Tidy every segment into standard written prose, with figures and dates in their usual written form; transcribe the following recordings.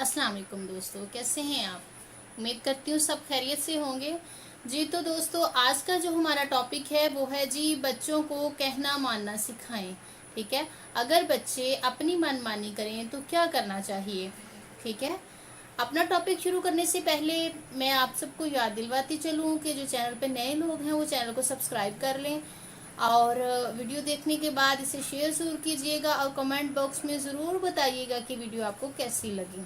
अस्सलाम वालेकुम दोस्तों, कैसे हैं आप। उम्मीद करती हूँ सब खैरियत से होंगे जी। तो दोस्तों, आज का जो हमारा टॉपिक है वो है जी, बच्चों को कहना मानना सिखाएं। ठीक है, अगर बच्चे अपनी मनमानी करें तो क्या करना चाहिए। ठीक है, अपना टॉपिक शुरू करने से पहले मैं आप सबको याद दिलवाती चलूँ कि जो चैनल पे नए लोग हैं वो चैनल को सब्सक्राइब कर लें और वीडियो देखने के बाद इसे शेयर ज़रूर कीजिएगा और कमेंट बॉक्स में ज़रूर बताइएगा कि वीडियो आपको कैसी लगी।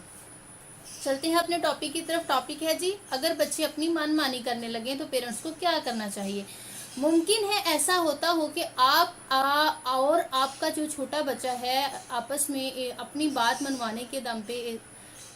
चलते हैं अपने टॉपिक की तरफ। टॉपिक है जी, अगर बच्चे अपनी मनमानी करने लगे तो पेरेंट्स को क्या करना चाहिए। मुमकिन है ऐसा होता हो कि आप और आपका जो छोटा बच्चा है आपस में अपनी बात मनवाने के दम पे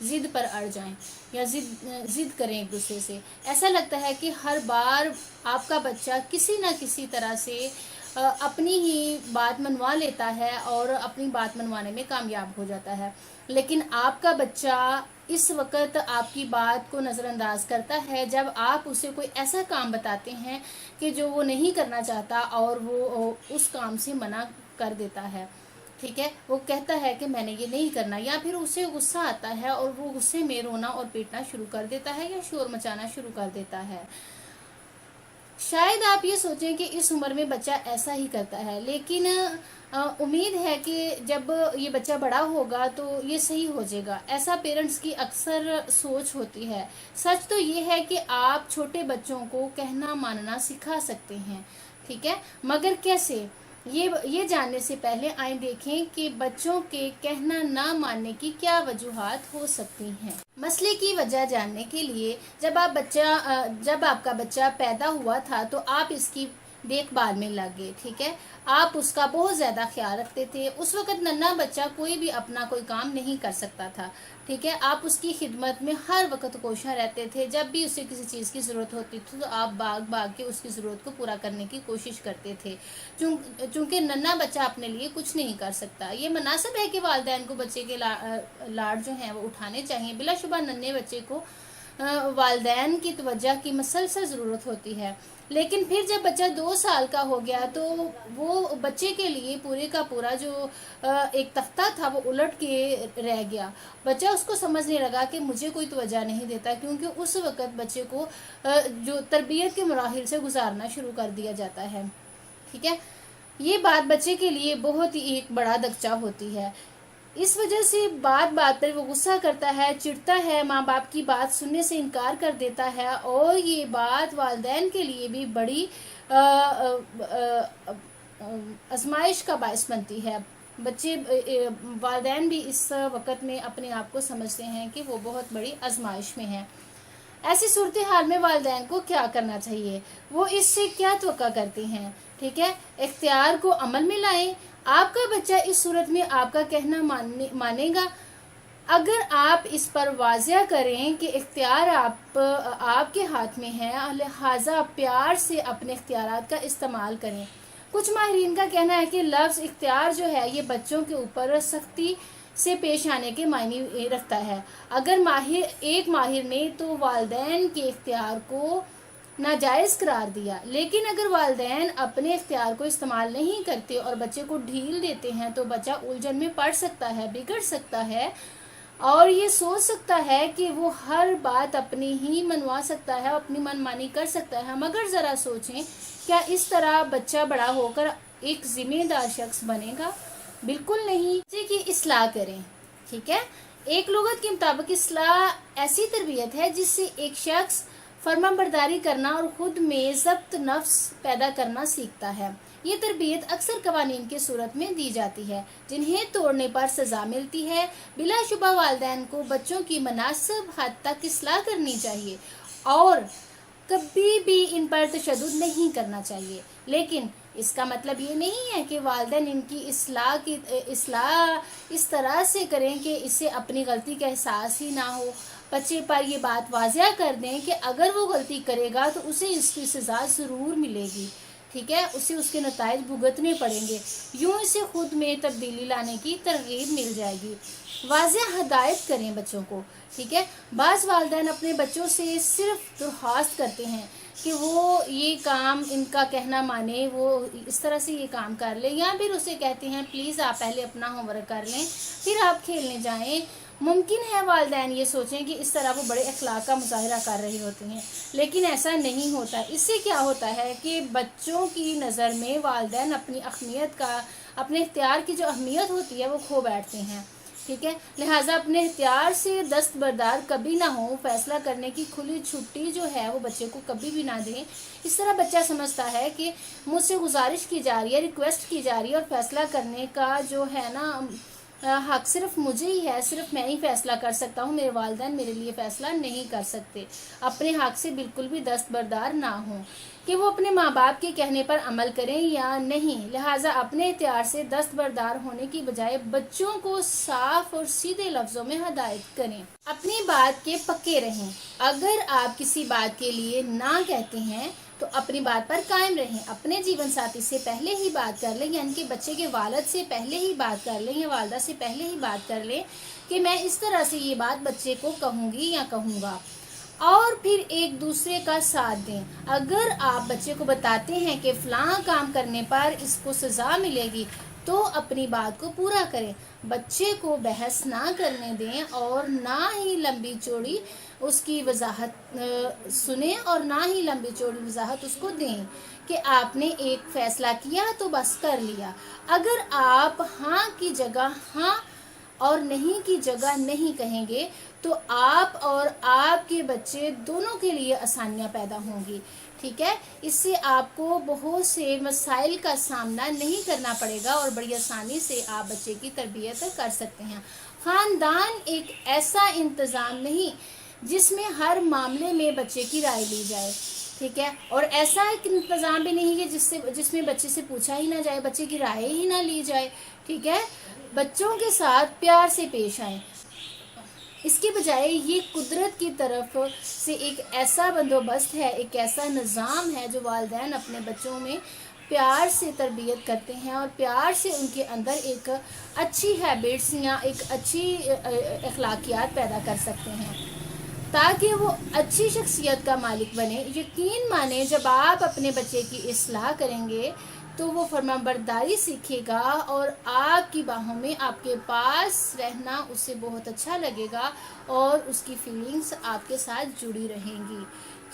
जिद पर अड़ जाएं या जिद करें एक दूसरे से। ऐसा लगता है कि हर बार आपका बच्चा किसी ना किसी तरह से अपनी ही बात मनवा लेता है और अपनी बात मनवाने में कामयाब हो जाता है, लेकिन आपका बच्चा इस वक्त आपकी बात को नज़रअंदाज करता है जब आप उसे कोई ऐसा काम बताते हैं कि जो वो नहीं करना चाहता और वो उस काम से मना कर देता है। ठीक है, वो कहता है कि मैंने ये नहीं करना, या फिर उसे गुस्सा आता है और वो गुस्से में रोना और पीटना शुरू कर देता है या शोर मचाना शुरू कर देता है। शायद आप ये सोचें कि इस उम्र में बच्चा ऐसा ही करता है, लेकिन उम्मीद है कि जब ये बच्चा बड़ा होगा तो ये सही हो जाएगा। ऐसा पेरेंट्स की अक्सर सोच होती है। सच तो ये है कि आप छोटे बच्चों को कहना मानना सिखा सकते हैं। ठीक है, मगर कैसे, ये जानने से पहले आइए देखें कि बच्चों के कहना ना मानने की क्या वजूहात हो सकती हैं। मसले की वजह जानने के लिए, जब आपका बच्चा पैदा हुआ था तो आप इसकी देखभाल में लग गए। ठीक है, आप उसका बहुत ज़्यादा ख्याल रखते थे। उस वक्त नन्हा बच्चा कोई भी अपना कोई काम नहीं कर सकता था। ठीक है, आप उसकी खिदमत में हर वक्त कोशिश रहते थे। जब भी उसे किसी चीज़ की ज़रूरत होती थी तो आप भाग के उसकी ज़रूरत को पूरा करने की कोशिश करते थे। चूँकि नन्हा बच्चा अपने लिए कुछ नहीं कर सकता। ये मुनासिब है कि वालिदैन को बच्चे के लाड जो हैं वो उठाने चाहिए। बिलाशुबा नन्हे बच्चे को वालिदैन की तवज्जो की मसलसल ज़रूरत होती है, लेकिन फिर जब बच्चा 2 साल का हो गया तो वो बच्चे के लिए पूरे का पूरा जो एक तख्ता था वो उलट के रह गया। बच्चा उसको समझने लगा कि मुझे कोई तवज्जो नहीं देता, क्योंकि उस वक़्त बच्चे को जो तरबियत के मराहिल से गुजारना शुरू कर दिया जाता है। ठीक है, ये बात बच्चे के लिए बहुत ही एक बड़ा दगचा होती है। इस वजह से बात बात पर वो गुस्सा करता है, चिढ़ता है, माँ बाप की बात सुनने से इनकार कर देता है और ये बात वालिदैन के लिए भी बड़ी आजमाइश का बायस बनती है। बच्चे वालिदैन भी इस वक़्त में अपने आप को समझते हैं कि वो बहुत बड़ी आजमाइश में है। ऐसी सूरत हाल में वालिदैन को क्या करना चाहिए, वो इससे क्या तवक्का करते हैं। ठीक है, इख्तियार को अमल में लाएं। आपका बच्चा इस सूरत में आपका कहना मानेगा अगर आप इस पर वाज़िया करें कि इख्तियार आपके हाथ में है, लिहाजा प्यार से अपने इख्तियारात का इस्तेमाल करें। कुछ माहिरीन का कहना है कि लफ्ज़ इख्तियार जो है ये बच्चों के ऊपर सख्ती से पेश आने के मायने रखता है। अगर एक माहिर ने तो वालिदैन के इख्तियार को नाजायज़ करार दिया, लेकिन अगर वालिदैन अपने इख्तियार को इस्तेमाल नहीं करते और बच्चे को ढील देते हैं तो बच्चा उलझन में पड़ सकता है, बिगड़ सकता है और ये सोच सकता है कि वो हर बात अपनी ही मनवा सकता है, अपनी मनमानी कर सकता है। मगर ज़रा सोचें, क्या इस तरह बच्चा बड़ा होकर एक जिम्मेदार शख्स बनेगा? बिल्कुल नहीं। बच्चे की इस्लाह करें। ठीक है, एक लुगत के मुताबिक इस्लाह ऐसी तरबियत है जिससे एक शख्स फरमाबरदारी करना और खुद में ज़ब्त नफ्स पैदा करना सीखता है। ये तरबियत अक्सर कवानीन की सूरत में दी जाती है जिन्हें तोड़ने पर सज़ा मिलती है। बिलाशुबा वालिदैन को बच्चों की मुनासिब हद तक इस्लाह करनी चाहिए और कभी भी इन पर तशद्दुद नहीं करना चाहिए, लेकिन इसका मतलब ये नहीं है कि वालिदैन इनकी इस्लाह इस तरह से करें कि इससे अपनी गलती का एहसास ही ना हो। बच्चे पर ये बात वाज़िया कर दें कि अगर वो गलती करेगा तो उसे इसकी सज़ा ज़रूर मिलेगी। ठीक है, उसे उसके नताइज भुगतने पड़ेंगे। यूँ इसे खुद में तब्दीली लाने की तरगीब मिल जाएगी। वाज़िया हदायत करें बच्चों को। ठीक है, बाज़ वालिदैन अपने बच्चों से सिर्फ दरख्वास्त करते हैं कि वो ये काम इनका कहना माने, वो इस तरह से ये काम कर ले, या फिर उसे कहते हैं प्लीज़ आप पहले अपना होमवर्क कर लें फिर आप खेलने जाएं। ممکن ہے والدین یہ سوچیں کہ اس طرح وہ بڑے اخلاق کا مظاہرہ کر رہے ہوتے ہیں، لیکن ایسا نہیں ہوتا۔ اس سے کیا ہوتا ہے کہ بچوں کی نظر میں والدین اپنی اہمیت کا، اپنے اختیار کی جو اہمیت ہوتی ہے وہ کھو بیٹھتے ہیں، ٹھیک ہے۔ لہٰذا اپنے اختیار سے دستبردار کبھی نہ ہوں، فیصلہ کرنے کی کھلی چھٹی جو ہے وہ بچے کو کبھی بھی نہ دیں۔ اس طرح بچہ سمجھتا ہے کہ مجھ سے گزارش کی جا رہی ہے، ریکویسٹ کی جا رہی ہے، اور فیصلہ کرنے کا جو ہے نا حق صرف مجھے ہی ہے، صرف میں ہی فیصلہ کر سکتا ہوں، میرے والدین میرے لیے فیصلہ نہیں کر سکتے۔ اپنے حق سے بالکل بھی دستبردار نہ ہوں کہ وہ اپنے ماں باپ کے کہنے پر عمل کریں یا نہیں۔ لہٰذا اپنے اختیار سے دستبردار ہونے کی بجائے بچوں کو صاف اور سیدھے لفظوں میں ہدایت کریں۔ اپنی بات کے پکے رہیں۔ اگر آپ کسی بات کے لیے نہ کہتے ہیں تو اپنی بات پر قائم رہیں۔ اپنے جیون ساتھی سے پہلے ہی بات کر لیں، یعنی کہ بچے کے والد سے پہلے ہی بات کر لیں یا والدہ سے پہلے ہی بات کر لیں کہ میں اس طرح سے یہ بات بچے کو کہوں گی یا کہوں گا، اور پھر ایک دوسرے کا ساتھ دیں۔ اگر آپ بچے کو بتاتے ہیں کہ فلاں کام کرنے پر اس کو سزا ملے گی تو اپنی بات کو پورا کریں۔ بچے کو بحث نہ کرنے دیں اور نہ ہی لمبی چوڑی اس کی وضاحت سنیں، اور نہ ہی لمبی چوڑی وضاحت اس کو دیں کہ آپ نے ایک فیصلہ کیا تو بس کر لیا۔ اگر آپ ہاں کی جگہ ہاں اور نہیں کی جگہ نہیں کہیں گے تو آپ اور آپ کے بچے دونوں کے لیے آسانیاں پیدا ہوں گی، ٹھیک ہے۔ اس سے آپ کو بہت سے مسائل کا سامنا نہیں کرنا پڑے گا اور بڑی آسانی سے آپ بچے کی تربیت کر سکتے ہیں۔ خاندان ایک ایسا انتظام نہیں جس میں ہر معاملے میں بچے کی رائے لی جائے، ٹھیک ہے، اور ایسا ایک انتظام بھی نہیں ہے جس میں بچے سے پوچھا ہی نہ جائے، بچے کی رائے ہی نہ لی جائے، ٹھیک ہے۔ بچوں کے ساتھ پیار سے پیش آئیں۔ اس کے بجائے یہ قدرت کی طرف سے ایک ایسا بندوبست ہے، ایک ایسا نظام ہے جو والدین اپنے بچوں میں پیار سے تربیت کرتے ہیں اور پیار سے ان کے اندر ایک اچھی ہیبٹس یا ایک اچھی اخلاقیات پیدا کر سکتے ہیں تاکہ وہ اچھی شخصیت کا مالک بنے۔ یقین مانیں جب آپ اپنے بچے کی اصلاح کریں گے تو وہ فرمانبرداری سیکھے گا اور آپ کی باہوں میں آپ کے پاس رہنا اسے بہت اچھا لگے گا اور اس کی فیلنگز آپ کے ساتھ جڑی رہیں گی،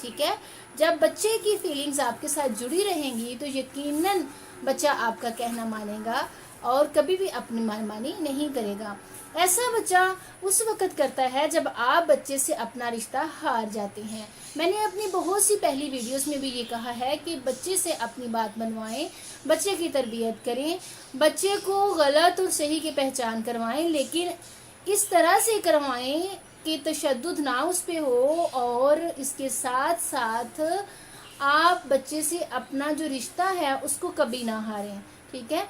ٹھیک ہے۔ جب بچے کی فیلنگز آپ کے ساتھ جڑی رہیں گی تو یقیناً بچہ آپ کا کہنا مانے گا اور کبھی بھی اپنی منمانی نہیں کرے گا۔ ایسا بچہ اس وقت کرتا ہے جب آپ بچے سے اپنا رشتہ ہار جاتے ہیں۔ میں نے اپنی بہت سی پہلی ویڈیوز میں بھی یہ کہا ہے کہ بچے سے اپنی بات منوائیں، بچے کی تربیت کریں، بچے کو غلط اور صحیح کی پہچان کروائیں، لیکن اس طرح سے کروائیں کہ تشدد نہ اس پہ ہو، اور اس کے ساتھ ساتھ آپ بچے سے اپنا جو رشتہ ہے اس کو کبھی نہ ہاریں، ٹھیک ہے۔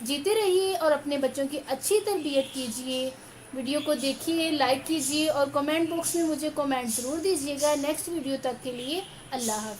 جیتے رہیے اور اپنے بچوں کی اچھی تربیت کیجیے۔ ویڈیو کو دیکھیے، لائک کیجیے اور کمنٹ باکس میں مجھے کمنٹ ضرور دیجیے گا۔ نیکسٹ ویڈیو تک کے لیے اللہ حافظ۔